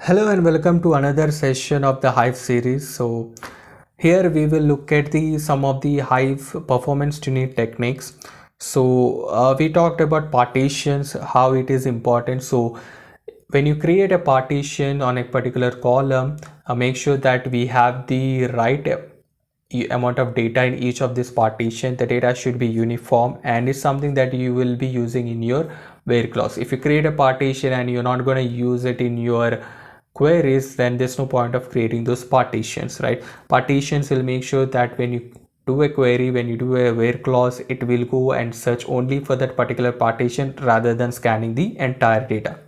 Hello and welcome to another session of the Hive series. So here we will look at the some of the Hive performance tuning techniques. We talked about partitions, how it is important. So when you create a partition on a particular column, make sure that we have the right amount of data in each of this partition. The data should be uniform and it's something that you will be using in your where clause. If you create a partition and you're not going to use it in your queries, then there's no point of creating those partitions, right? Partitions will make sure that when you do a query, when you do a where clause, it will go and search only for that particular partition rather than scanning the entire data.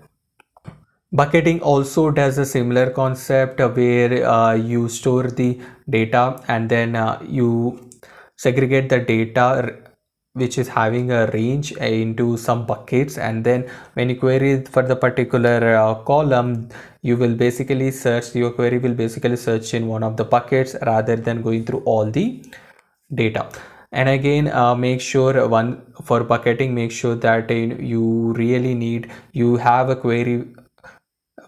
Bucketing also does a similar concept where you store the data and then you segregate the data which is having a range into some buckets, and then when you query for the particular column, you will basically search your query will basically search in one of the buckets rather than going through all the data. And again, make sure one for bucketing, make sure that you really need you have a query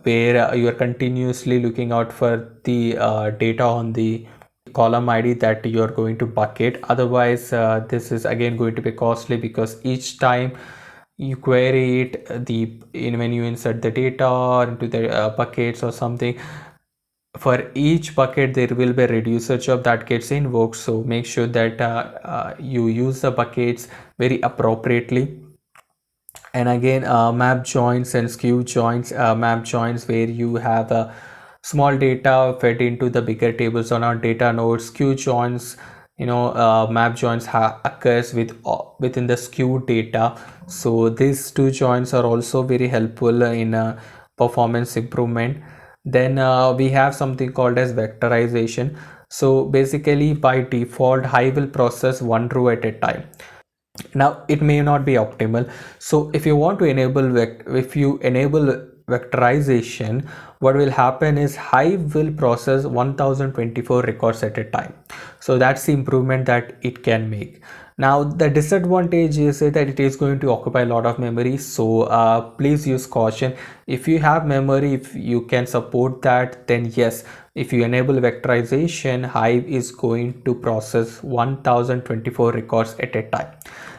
where you are continuously looking out for the data on the column ID that you are going to bucket. Otherwise, this is again going to be costly because each time you query it, when you insert the data into the buckets or something, for each bucket there will be a reducer job that gets invoked. So make sure that you use the buckets very appropriately. And again, map joins and skew joins, map joins where you have small data fed into the bigger tables on our data nodes. Skew joins, map joins occurs within the skew data. So these two joins are also very helpful in performance improvement. Then we have something called as vectorization. So basically by default, Hive will process one row at a time. Now it may not be optimal, so if you want to enable if you enable vectorization, what will happen is Hive will process 1024 records at a time. So that's the improvement that it can make. Now the disadvantage is that it is going to occupy a lot of memory, so please use caution. If you have memory, if you can support that, then yes. If you enable vectorization, Hive is going to process 1024 records at a time.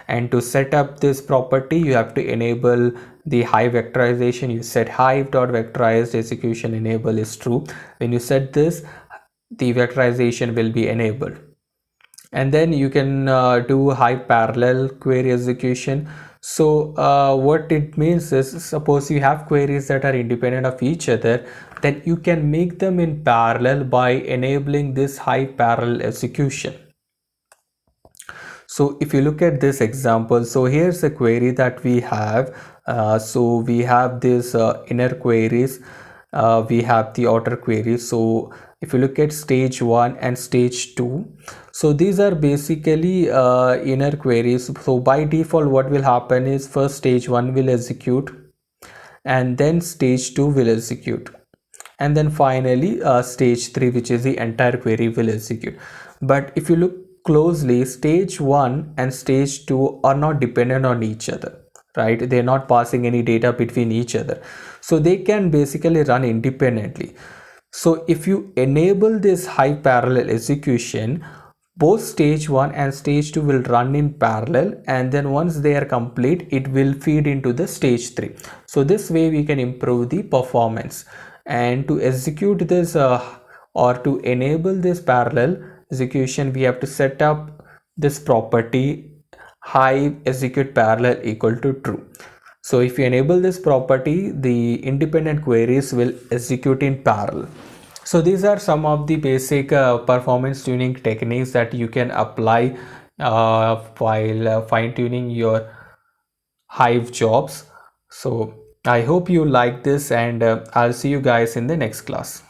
And to set up this property, you have to enable the Hive vectorization. You set hive.vectorized execution enable is true. When you set this, the vectorization will be enabled. And then you can do Hive parallel query execution. So what it means is, suppose you have queries that are independent of each other, then you can make them in parallel by enabling this Hive parallel execution. So if you look at this example, so here's a query that we have. So we have this inner queries, we have the outer queries. So if you look at stage 1 and stage 2, so these are basically inner queries. So by default, what will happen is first stage 1 will execute and then stage 2 will execute, and then finally stage 3, which is the entire query, will execute. But if you look closely, stage 1 and stage 2 are not dependent on each other, right? They're not passing any data between each other, so they can basically run independently. So if you enable this Hive parallel execution, both stage 1 and stage 2 will run in parallel, and then once they are complete, it will feed into the stage 3. So this way we can improve the performance. And to execute this or to enable this parallel execution, we have to set up this property Hive execute parallel equal to true. So if you enable this property, the independent queries will execute in parallel. So these are some of the basic performance tuning techniques that you can apply while fine tuning your Hive jobs. So I hope you like this, and I'll see you guys in the next class.